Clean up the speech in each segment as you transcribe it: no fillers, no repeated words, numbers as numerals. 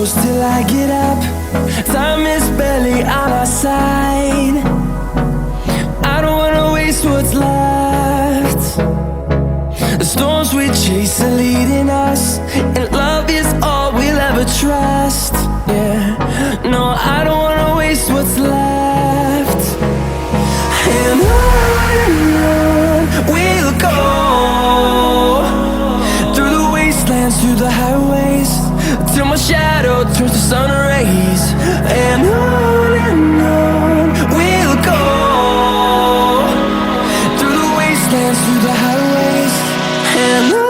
close till I get up. Time is barely on our side. I don't wanna waste what's left. The storms we chase are leading us, and love is all we'll ever trust. Yeah, no, I don't wanna waste what's left. And on we'll go, through the wastelands, through the highways, till my shadow turns to sun rays. And on we'll go, through the wastelands, through the highways, and on we'll go.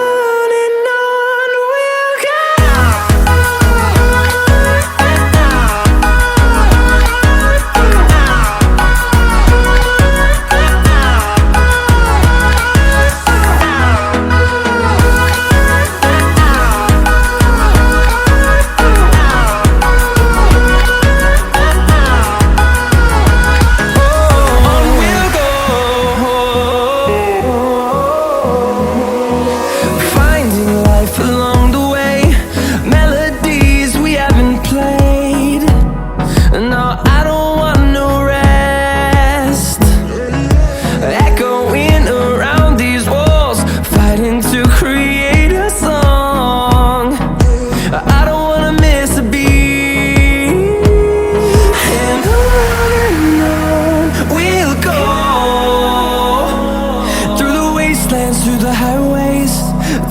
Through the highways,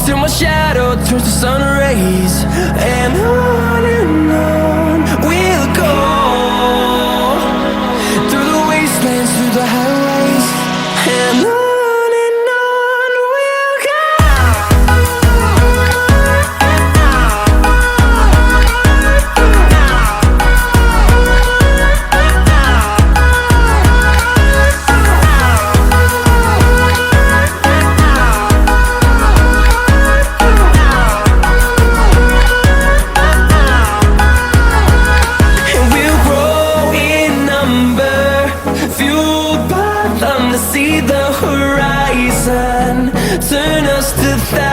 till my shadow turns to sun rays. And on we'll go, through the wastelands, through the highways, and on. Fueled by them to see the horizon, turn us to thousands.